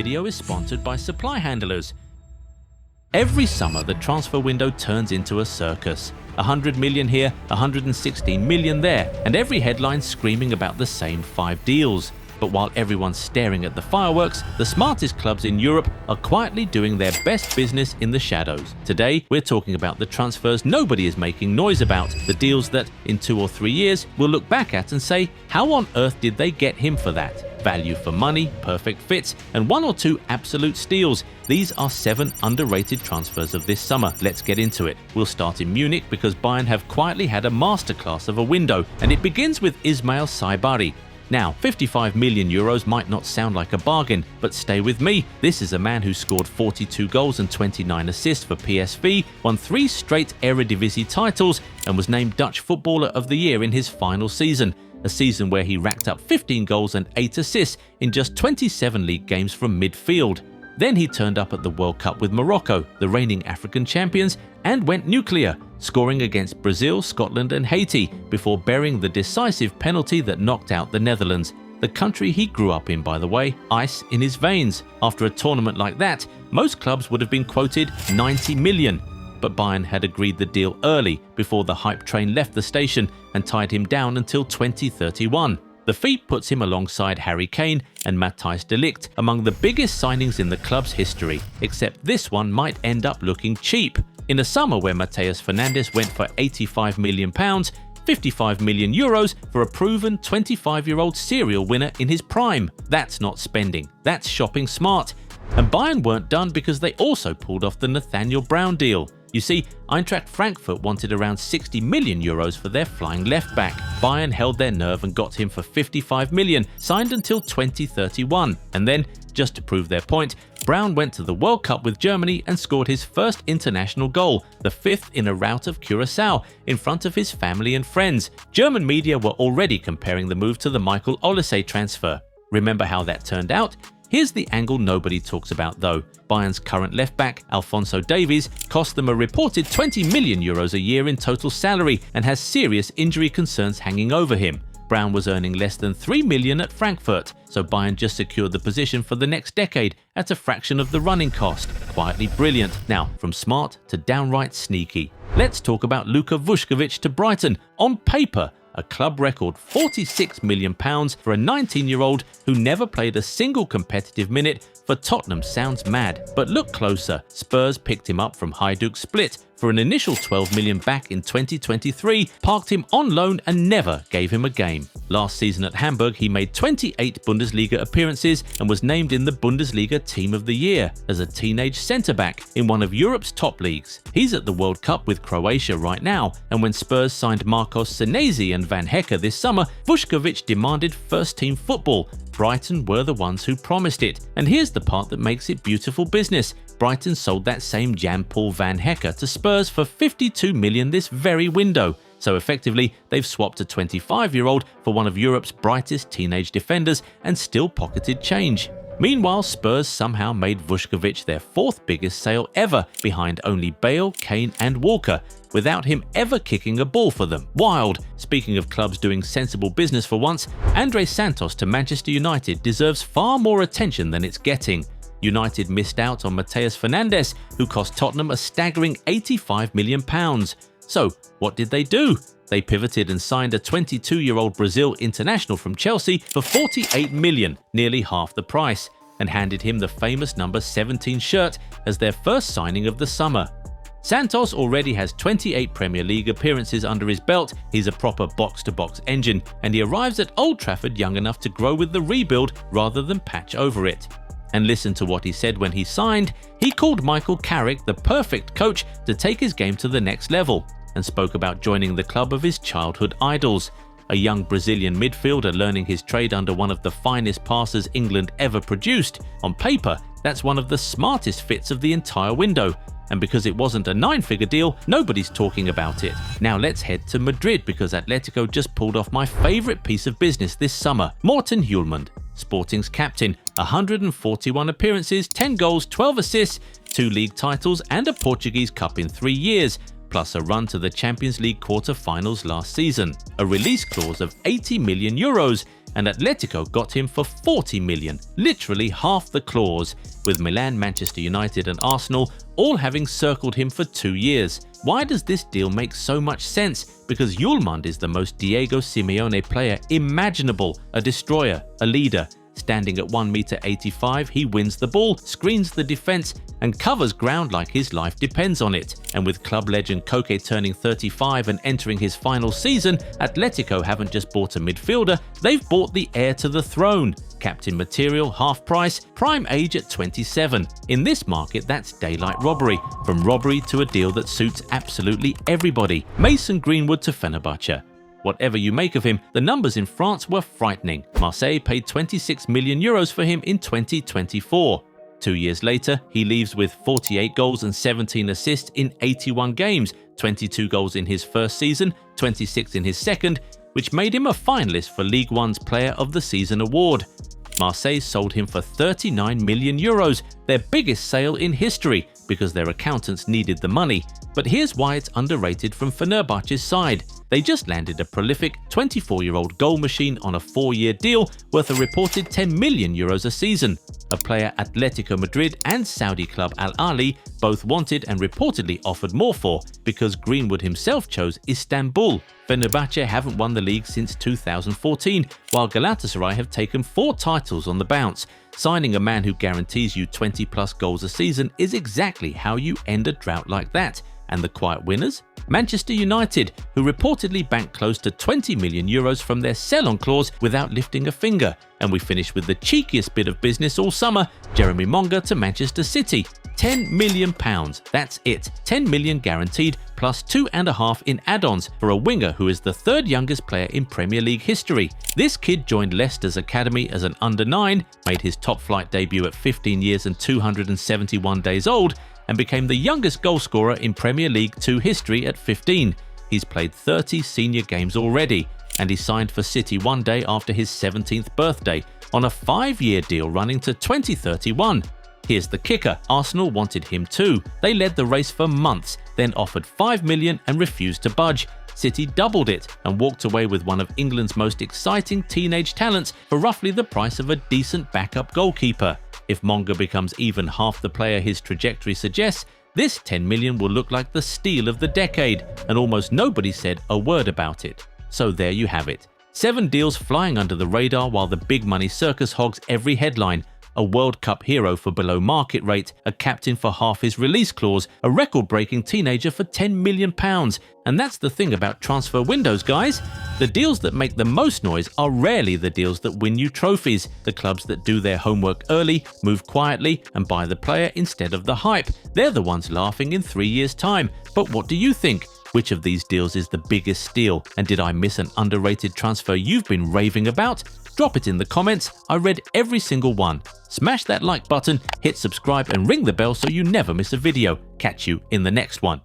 video is sponsored by supply handlers. Every summer, the transfer window turns into a circus. 100 million here, 116 million there, and every headline screaming about the same 5 deals. But while everyone's staring at the fireworks, the smartest clubs in Europe are quietly doing their best business in the shadows. Today, we're talking about the transfers nobody is making noise about, the deals that, in 2 or 3 years, we'll look back at and say, how on earth did they get him for that? Value for money, perfect fits, and 1 or 2 absolute steals. These are 7 underrated transfers of this summer. Let's get into it. We'll start in Munich because Bayern have quietly had a masterclass of a window, and it begins with Ismael Saibari. Now, 55 million euros might not sound like a bargain, but stay with me. This is a man who scored 42 goals and 29 assists for PSV, won 3 straight Eredivisie titles, and was named Dutch Footballer of the Year in his final season. A season where he racked up 15 goals and 8 assists in just 27 league games from midfield. Then he turned up at the World Cup with Morocco, the reigning African champions, and went nuclear, scoring against Brazil, Scotland and Haiti before burying the decisive penalty that knocked out the Netherlands. The country he grew up in, by the way, ice in his veins. After a tournament like that, most clubs would have been quoted 90 million. But Bayern had agreed the deal early before the hype train left the station and tied him down until 2031. The feat puts him alongside Harry Kane and Matthijs de Ligt among the biggest signings in the club's history, except this one might end up looking cheap. In a summer where Matheus Fernandes went for £85 million, 55 million euros for a proven 25-year-old serial winner in his prime. That's not spending, that's shopping smart. And Bayern weren't done because they also pulled off the Nathaniel Brown deal. You see, Eintracht Frankfurt wanted around 60 million euros for their flying left-back. Bayern held their nerve and got him for 55 million, signed until 2031. And then, just to prove their point, Brown went to the World Cup with Germany and scored his first international goal, the 5th in a rout of Curaçao, in front of his family and friends. German media were already comparing the move to the Michael Olise transfer. Remember how that turned out? Here's the angle nobody talks about though. Bayern's current left-back, Alphonso Davies, cost them a reported 20 million euros a year in total salary and has serious injury concerns hanging over him. Brown was earning less than 3 million at Frankfurt, so Bayern just secured the position for the next decade at a fraction of the running cost. Quietly brilliant. Now, from smart to downright sneaky. Let's talk about Luka Vuskovic to Brighton. On paper, a club record £46 million for a 19-year-old who never played a single competitive minute for Tottenham sounds mad. But look closer, Spurs picked him up from Hajduk Split for an initial 12 million back in 2023, parked him on loan and never gave him a game. Last season at Hamburg, he made 28 Bundesliga appearances and was named in the Bundesliga Team of the Year as a teenage centre-back in one of Europe's top leagues. He's at the World Cup with Croatia right now, and when Spurs signed Marcos Senesi and Van Hecke this summer, Vuskovic demanded first-team football. Brighton were the ones who promised it. And here's the part that makes it beautiful business. Brighton sold that same Jan-Paul Van Hecke to Spurs for 52 million this very window. So effectively, they've swapped a 25-year-old for one of Europe's brightest teenage defenders and still pocketed change. Meanwhile, Spurs somehow made Vuskovic their 4th biggest sale ever, behind only Bale, Kane and Walker, without him ever kicking a ball for them. Wild! Speaking of clubs doing sensible business for once, Andrey Santos to Manchester United deserves far more attention than it's getting. United missed out on Matheus Fernandes, who cost Tottenham a staggering £85 million. So, what did they do? They pivoted and signed a 22-year-old Brazil international from Chelsea for 48 million, nearly half the price, and handed him the famous number 17 shirt as their first signing of the summer. Santos already has 28 Premier League appearances under his belt, he's a proper box-to-box engine, and he arrives at Old Trafford young enough to grow with the rebuild rather than patch over it. And listen to what he said when he signed. He called Michael Carrick the perfect coach to take his game to the next level, and spoke about joining the club of his childhood idols. A young Brazilian midfielder learning his trade under one of the finest passers England ever produced. On paper, that's one of the smartest fits of the entire window. And because it wasn't a 9-figure deal, nobody's talking about it. Now let's head to Madrid because Atletico just pulled off my favourite piece of business this summer. Morten Hjulmand, Sporting's captain, 141 appearances, 10 goals, 12 assists, 2 league titles and a Portuguese cup in 3 years. plus a run to the Champions League quarter-finals last season, a release clause of 80 million euros, and Atletico got him for 40 million, literally half the clause, with Milan, Manchester United and Arsenal all having circled him for 2 years. Why does this deal make so much sense? Because Hjulmand is the most Diego Simeone player imaginable, a destroyer, a leader. Standing at 1.85 m, he wins the ball, screens the defense, and covers ground like his life depends on it. And with club legend Koke turning 35 and entering his final season, Atletico haven't just bought a midfielder, they've bought the heir to the throne. Captain material, half price, prime age at 27. In this market, that's daylight robbery. From robbery to a deal that suits absolutely everybody. Mason Greenwood to Fenerbahce. Whatever you make of him, the numbers in France were frightening. Marseille paid 26 million euros for him in 2024. 2 years later, he leaves with 48 goals and 17 assists in 81 games, 22 goals in his first season, 26 in his second, which made him a finalist for Ligue 1's Player of the Season award. Marseille sold him for 39 million euros, their biggest sale in history, because their accountants needed the money. But here's why it's underrated from Fenerbahce's side. They just landed a prolific 24-year-old goal machine on a 4-year deal worth a reported 10 million euros a season, a player Atletico Madrid and Saudi club Al Ahly both wanted and reportedly offered more for, because Greenwood himself chose Istanbul. Fenerbahce haven't won the league since 2014, while Galatasaray have taken 4 titles on the bounce. Signing a man who guarantees you 20+ goals a season is exactly how you end a drought like that. And the quiet winners? Manchester United, who reportedly banked close to 20 million euros from their sell-on clause without lifting a finger. And we finish with the cheekiest bit of business all summer, Jeremy Monga to Manchester City. £10 million, that's it. 10 million guaranteed, plus 2.5 in add-ons for a winger who is the 3rd youngest player in Premier League history. This kid joined Leicester's academy as an under-9, made his top-flight debut at 15 years and 271 days old, and became the youngest goalscorer in Premier League 2 history at 15. He's played 30 senior games already, and he signed for City one day after his 17th birthday on a 5-year deal running to 2031. Here's the kicker, Arsenal wanted him too. They led the race for months, then offered 5 million and refused to budge. City doubled it and walked away with one of England's most exciting teenage talents for roughly the price of a decent backup goalkeeper. If Monga becomes even half the player his trajectory suggests, this 10 million will look like the steal of the decade, and almost nobody said a word about it. So there you have it. 7 deals flying under the radar while the big money circus hogs every headline. A World Cup hero for below market rate, a captain for half his release clause, a record-breaking teenager for £10 million. And that's the thing about transfer windows, guys. The deals that make the most noise are rarely the deals that win you trophies. The clubs that do their homework early, move quietly, and buy the player instead of the hype. They're the ones laughing in 3 years' time. But what do you think? Which of these deals is the biggest steal? And did I miss an underrated transfer you've been raving about? Drop it in the comments. I read every single one. Smash that like button, hit subscribe and ring the bell so you never miss a video. Catch you in the next one.